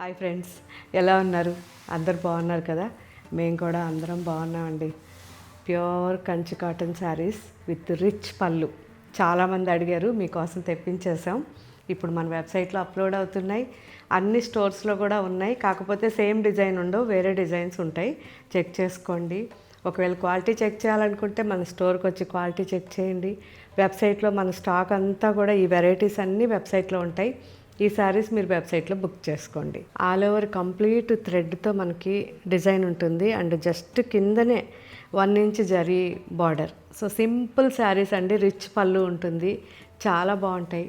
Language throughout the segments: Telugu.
హాయ్ ఫ్రెండ్స్, ఎలా ఉన్నారు? అందరు బాగున్నారు కదా? మేము కూడా అందరం బాగున్నామండి. Pure Kanchi cotton saris with rich పళ్ళు చాలామంది అడిగారు, మీకోసం తెప్పించేసాం. ఇప్పుడు మన వెబ్సైట్లో అప్లోడ్ అవుతున్నాయి, అన్ని స్టోర్స్లో కూడా ఉన్నాయి. కాకపోతే సేమ్ డిజైన్ ఉండవు, వేరే డిజైన్స్ ఉంటాయి. చెక్ చేసుకోండి. ఒకవేళ క్వాలిటీ చెక్ చేయాలనుకుంటే మన స్టోర్కి వచ్చి క్వాలిటీ చెక్ చేయండి. వెబ్సైట్లో మన స్టాక్ అంతా కూడా ఈ వెరైటీస్ అన్నీ వెబ్సైట్లో ఉంటాయి. ఈ శారీస్ మీరు వెబ్సైట్లో బుక్ చేసుకోండి. ఆల్ ఓవర్ కంప్లీట్ థ్రెడ్తో మనకి డిజైన్ ఉంటుంది అండ్ జస్ట్ కిందనే 1 inch zari border. So simple saris అండి, రిచ్ పళ్ళు ఉంటుంది, చాలా బాగుంటాయి.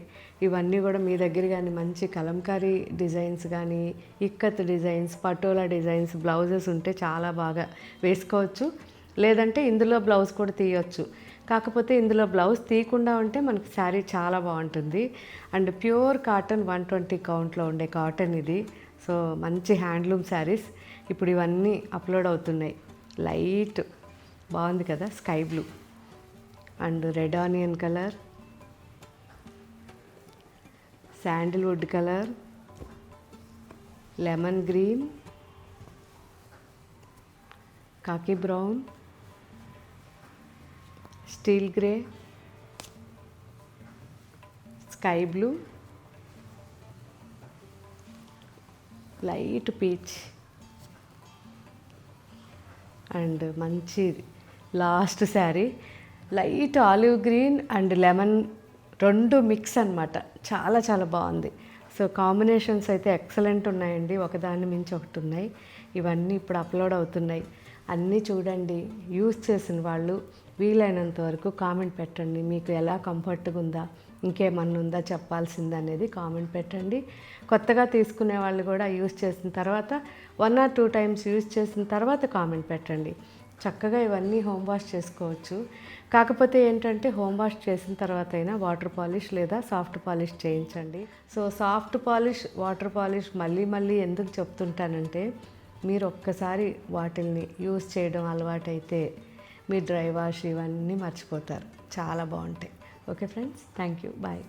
ఇవన్నీ కూడా మీ దగ్గర కానీ మంచి కలంకారీ డిజైన్స్ కానీ, ikat designs, patola designs, blouses ఉంటే చాలా బాగా వేసుకోవచ్చు. లేదంటే ఇందులో బ్లౌజ్ కూడా తీయవచ్చు. కాకపోతే ఇందులో బ్లౌజ్ తీయకుండా ఉంటే మనకి శారీ చాలా బాగుంటుంది. అండ్ ప్యూర్ కాటన్ 120 కౌంట్లో ఉండే కాటన్ ఇది. సో మంచి హ్యాండ్లూమ్ శారీస్ ఇప్పుడు ఇవన్నీ అప్లోడ్ అవుతున్నాయి. లైట్ బాగుంది కదా, sky blue and red onion colour, sandalwood colour, lemon green, khaki brown, steel grey, sky blue, light peach and మంచి last sari light olive green and lemon రెండు మిక్స్ అన్నమాట. చాలా చాలా బాగుంది. సో కాంబినేషన్స్ అయితే ఎక్సలెంట్ ఉన్నాయండి, ఒకదాన్ని మించి ఒకటి ఉన్నాయి. ఇవన్నీ ఇప్పుడు అప్లోడ్ అవుతున్నాయి, అన్నీ చూడండి. యూజ్ చేసిన వాళ్ళు వీలైనంత వరకు కామెంట్ పెట్టండి. మీకు ఎలా కంఫర్ట్గా ఉందా, ఇంకేమన్నా ఉందా చెప్పాల్సింది అనేది కామెంట్ పెట్టండి. కొత్తగా తీసుకునే వాళ్ళు కూడా యూజ్ చేసిన తర్వాత 1 or 2 టైమ్స్ యూజ్ చేసిన తర్వాత కామెంట్ పెట్టండి. చక్కగా ఇవన్నీ హోమ్ వాష్ చేసుకోవచ్చు. కాకపోతే ఏంటంటే హోమ్ వాష్ చేసిన తర్వాత అయినా వాటర్ పాలిష్ లేదా సాఫ్ట్ పాలిష్ చేయించండి. So soft polish, water polish మళ్ళీ మళ్ళీ ఎందుకు చెప్తుంటానంటే, మీరు ఒక్కసారి వాటిల్ని యూజ్ చేయడం అలవాటైతే మీ డ్రై వాష్ ఇవన్నీ మర్చిపోతారు. చాలా బాగుంటాయి. Okay friends, thank you, bye.